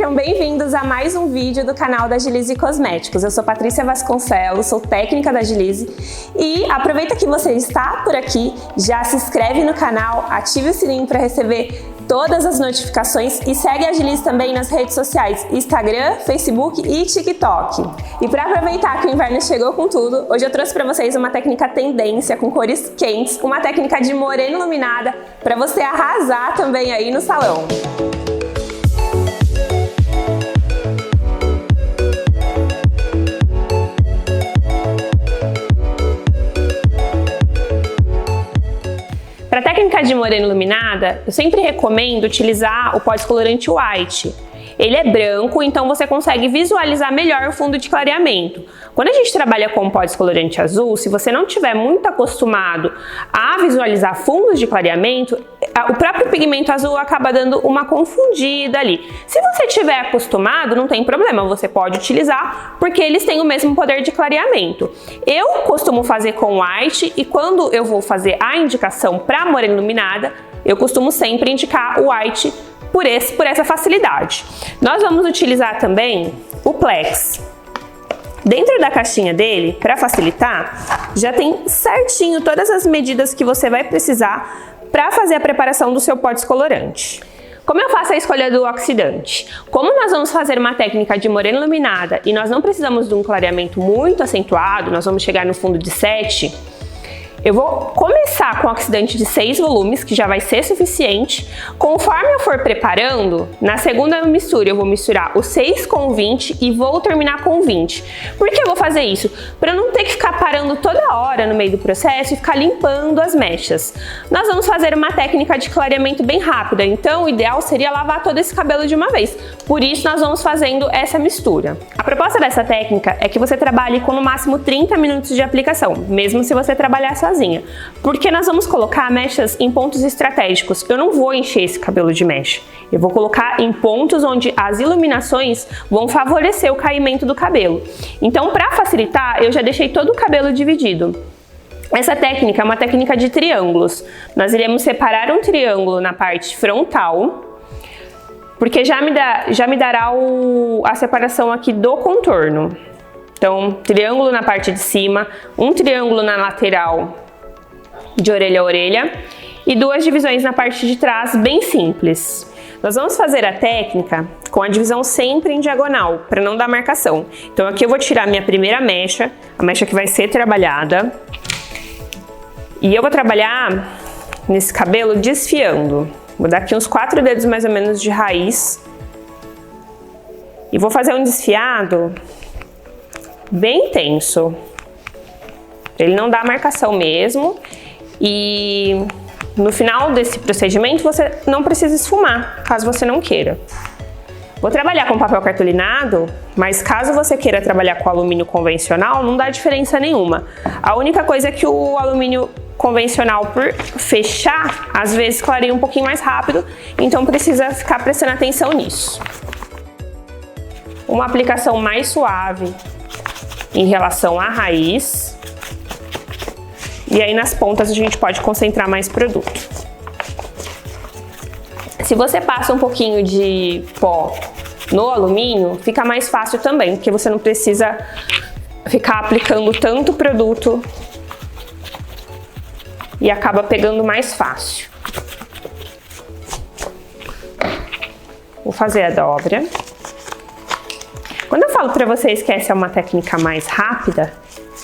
sejam bem-vindos a mais um vídeo do canal da Agilize Cosméticos. Eu sou Patrícia Vasconcelos, sou técnica da Agilize e aproveita que você está por aqui, já se inscreve no canal, ative o sininho para receber todas as notificações e segue a Agilize também nas redes sociais, Instagram, Facebook e TikTok. E para aproveitar que o inverno chegou com tudo, hoje eu trouxe para vocês uma técnica tendência com cores quentes, uma técnica de morena iluminada para você arrasar também aí no salão. Para a técnica de morena iluminada, eu sempre recomendo utilizar o pó descolorante White. Ele é branco, então você consegue visualizar melhor o fundo de clareamento. Quando a gente trabalha com pó descolorante azul, se você não estiver muito acostumado a visualizar fundos de clareamento, o próprio pigmento azul acaba dando uma confundida ali. Se você estiver acostumado, não tem problema, você pode utilizar, porque eles têm o mesmo poder de clareamento. Eu costumo fazer com White e quando eu vou fazer a indicação para morena iluminada, eu costumo sempre indicar o White por essa facilidade. Nós vamos utilizar também o Plex. Dentro da caixinha dele, para facilitar, já tem certinho todas as medidas que você vai precisar para fazer a preparação do seu pó descolorante. Como eu faço a escolha do oxidante? Como nós vamos fazer uma técnica de morena iluminada e nós não precisamos de um clareamento muito acentuado, nós vamos chegar no fundo de 7, eu vou começar com oxidante de 6 volumes, que já vai ser suficiente. Conforme eu for preparando, na segunda mistura eu vou misturar o 6 com o 20 e vou terminar com o 20. Por que eu vou fazer isso? Para não ter que ficar parando toda hora no meio do processo e ficar limpando as mechas. Nós vamos fazer uma técnica de clareamento bem rápida, então o ideal seria lavar todo esse cabelo de uma vez. Por isso nós vamos fazendo essa mistura. A proposta dessa técnica é que você trabalhe com no máximo 30 minutos de aplicação, mesmo se você trabalhar sozinha. Porque nós vamos colocar mechas em pontos estratégicos. Eu não vou encher esse cabelo de mecha. Eu vou colocar em pontos onde as iluminações vão favorecer o caimento do cabelo. Então, para facilitar, eu já deixei todo o cabelo dividido. Essa técnica é uma técnica de triângulos. Nós iremos separar um triângulo na parte frontal, porque já me dará a separação aqui do contorno. Então, triângulo na parte de cima, um triângulo na lateral de orelha a orelha e 2 divisões na parte de trás, bem simples. Nós vamos fazer a técnica com a divisão sempre em diagonal, para não dar marcação. Então aqui eu vou tirar minha primeira mecha, a mecha que vai ser trabalhada, e eu vou trabalhar nesse cabelo desfiando. Vou dar aqui uns 4 dedos mais ou menos de raiz e vou fazer um desfiado bem intenso, ele não dá marcação mesmo, e no final desse procedimento você não precisa esfumar, caso você não queira. Vou trabalhar com papel cartolinado, mas caso você queira trabalhar com alumínio convencional, não dá diferença nenhuma. A única coisa é que o alumínio convencional, por fechar, às vezes clareia um pouquinho mais rápido, então precisa ficar prestando atenção nisso. Uma aplicação mais suave em relação à raiz, e aí nas pontas a gente pode concentrar mais produto. Se você passa um pouquinho de pó no alumínio, fica mais fácil também, porque você não precisa ficar aplicando tanto produto e acaba pegando mais fácil. Vou fazer a dobra. Quando eu falo para vocês que essa é uma técnica mais rápida,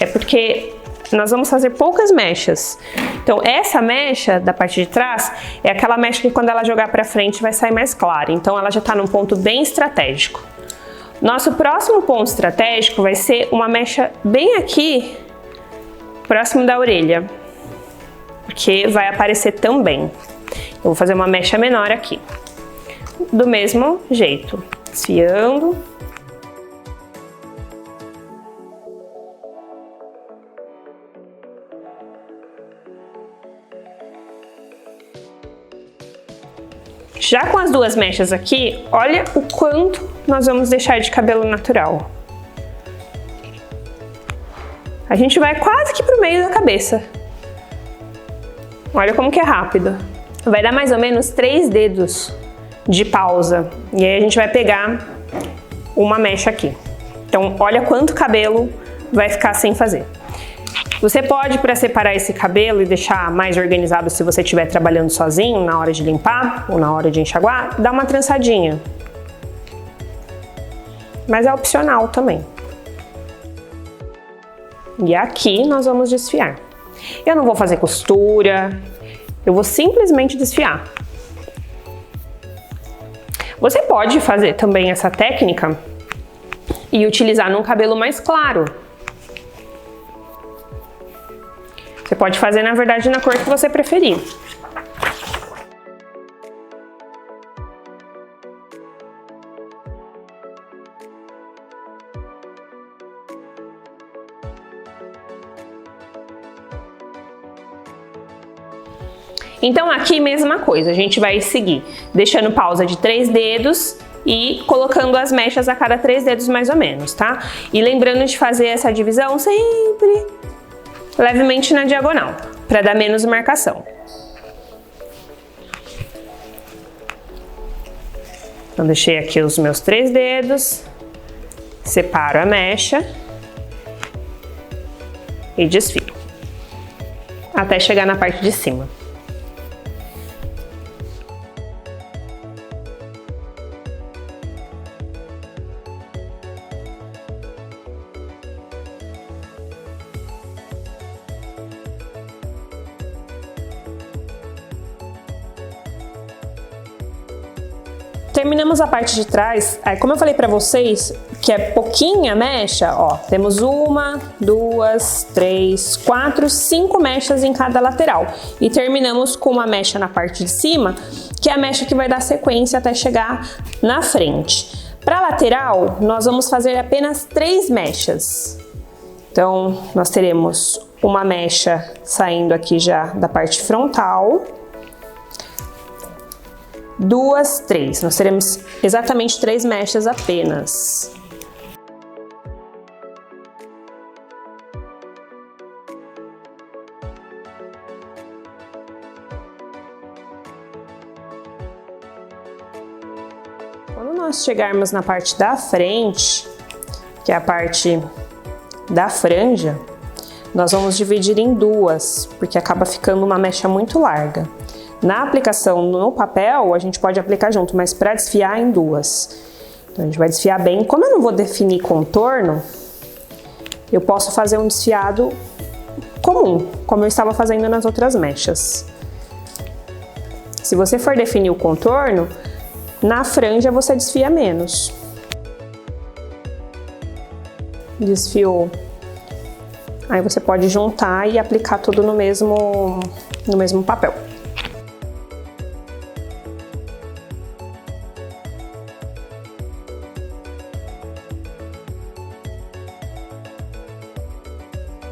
é porque nós vamos fazer poucas mechas. Então essa mecha da parte de trás é aquela mecha que quando ela jogar para frente vai sair mais clara. Então ela já está num ponto bem estratégico. Nosso próximo ponto estratégico vai ser uma mecha bem aqui, próximo da orelha, porque vai aparecer também. Eu vou fazer uma mecha menor aqui. Do mesmo jeito, desfiando. Já com as 2 mechas aqui, olha o quanto nós vamos deixar de cabelo natural. A gente vai quase que pro meio da cabeça. Olha como que é rápido. Vai dar mais ou menos 3 dedos de pausa. E aí a gente vai pegar uma mecha aqui. Então, olha quanto cabelo vai ficar sem fazer. Você pode, para separar esse cabelo e deixar mais organizado se você estiver trabalhando sozinho na hora de limpar ou na hora de enxaguar, dar uma trançadinha. Mas é opcional também. E aqui nós vamos desfiar. Eu não vou fazer costura, eu vou simplesmente desfiar. Você pode fazer também essa técnica e utilizar num cabelo mais claro. Você pode fazer, na verdade, na cor que você preferir. Então aqui mesma coisa, a gente vai seguir deixando pausa de 3 dedos e colocando as mechas a cada 3 dedos mais ou menos, tá? E lembrando de fazer essa divisão sempre levemente na diagonal, para dar menos marcação. Então deixei aqui os meus 3 dedos, separo a mecha e desfio, até chegar na parte de cima. Terminamos a parte de trás, aí como eu falei pra vocês, que é pouquinha mecha, ó, temos 1, 2, 3, 4, 5 mechas em cada lateral. E terminamos com uma mecha na parte de cima, que é a mecha que vai dar sequência até chegar na frente. Pra lateral, nós vamos fazer apenas 3 mechas. Então, nós teremos uma mecha saindo aqui já da parte frontal. 2, 3. Nós teremos exatamente 3 mechas apenas. Quando nós chegarmos na parte da frente, que é a parte da franja, nós vamos dividir em 2, porque acaba ficando uma mecha muito larga. Na aplicação no papel, a gente pode aplicar junto, mas para desfiar em 2. Então a gente vai desfiar bem. Como eu não vou definir contorno, eu posso fazer um desfiado comum, como eu estava fazendo nas outras mechas. Se você for definir o contorno, na franja você desfia menos. Desfiou. Aí você pode juntar e aplicar tudo no mesmo papel.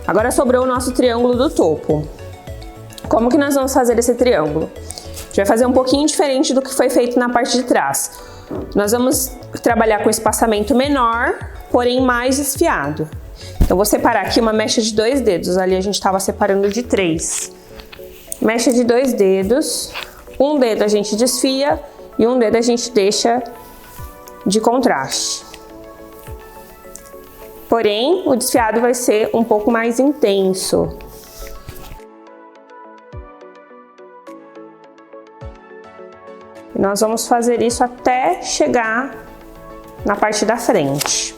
Agora sobrou o nosso triângulo do topo. Como que nós vamos fazer esse triângulo? A gente vai fazer um pouquinho diferente do que foi feito na parte de trás. Nós vamos trabalhar com espaçamento menor, porém mais desfiado. Eu vou separar aqui uma mecha de 2 dedos, ali a gente estava separando de 3. Mecha de 2 dedos, um dedo a gente desfia e um dedo a gente deixa de contraste. Porém, o desfiado vai ser um pouco mais intenso. E nós vamos fazer isso até chegar na parte da frente.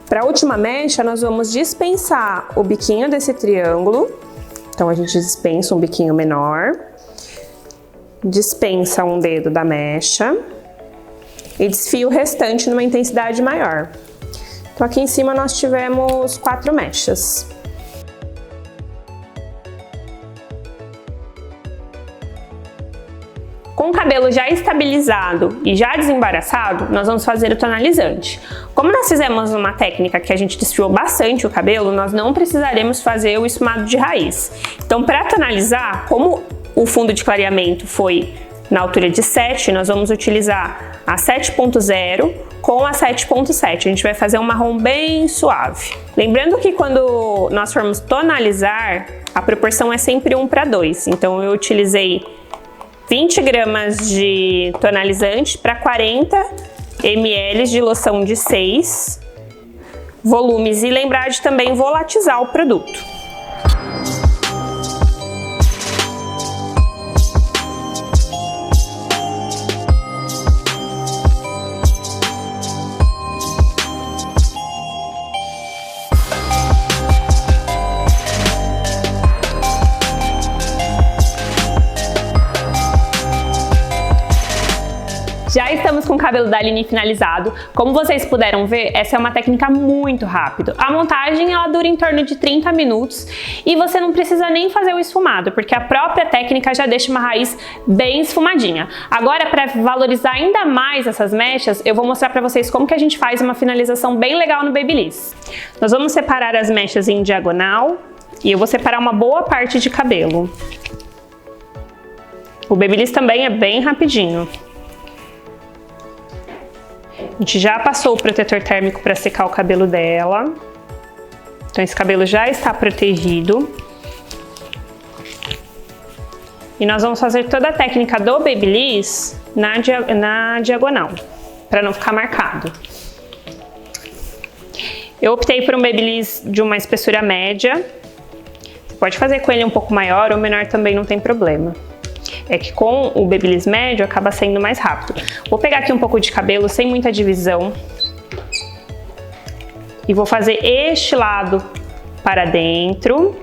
Para a última mecha, nós vamos dispensar o biquinho desse triângulo. Então, a gente dispensa um biquinho menor. Dispensa um dedo da mecha e desfia o restante numa intensidade maior. Então aqui em cima nós tivemos 4 mechas. Com o cabelo já estabilizado e já desembaraçado, nós vamos fazer o tonalizante. Como nós fizemos uma técnica que a gente desfiou bastante o cabelo, nós não precisaremos fazer o esfumado de raiz. Então, para tonalizar, como o fundo de clareamento foi na altura de 7, nós vamos utilizar a 7.0 com a 7.7. A gente vai fazer um marrom bem suave. Lembrando que quando nós formos tonalizar, a proporção é sempre 1:2. Então eu utilizei 20 gramas de tonalizante para 40 ml de loção de 6 volumes. E lembrar de também volatizar o produto. Já estamos com o cabelo da Aline finalizado. Como vocês puderam ver, essa é uma técnica muito rápida. A montagem ela dura em torno de 30 minutos e você não precisa nem fazer o esfumado, porque a própria técnica já deixa uma raiz bem esfumadinha. Agora, para valorizar ainda mais essas mechas, eu vou mostrar para vocês como que a gente faz uma finalização bem legal no Babyliss. Nós vamos separar as mechas em diagonal e eu vou separar uma boa parte de cabelo. O Babyliss também é bem rapidinho. A gente já passou o protetor térmico para secar o cabelo dela. Então esse cabelo já está protegido. E nós vamos fazer toda a técnica do Babyliss na diagonal, para não ficar marcado. Eu optei por um Babyliss de uma espessura média. Você pode fazer com ele um pouco maior ou menor também, não tem problema. É que com o Babyliss médio acaba sendo mais rápido. Vou pegar aqui um pouco de cabelo sem muita divisão e vou fazer este lado para dentro.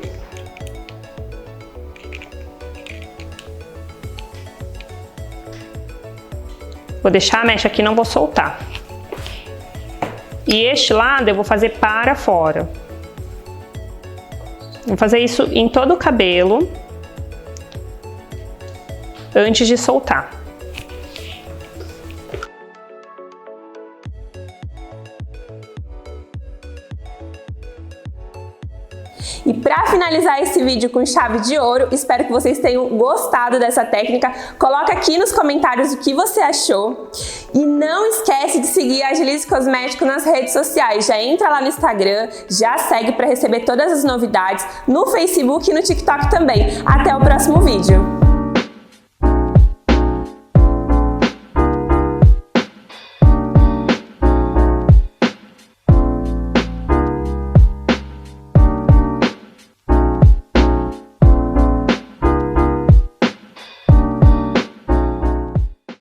Vou deixar a mecha aqui, não vou soltar. E este lado eu vou fazer para fora. Vou fazer isso em todo o cabelo antes de soltar. E para finalizar esse vídeo com chave de ouro, espero que vocês tenham gostado dessa técnica. Coloca aqui nos comentários o que você achou. E não esquece de seguir a Agilize Cosmético nas redes sociais. Já entra lá no Instagram, já segue para receber todas as novidades, no Facebook e no TikTok também. Até o próximo vídeo!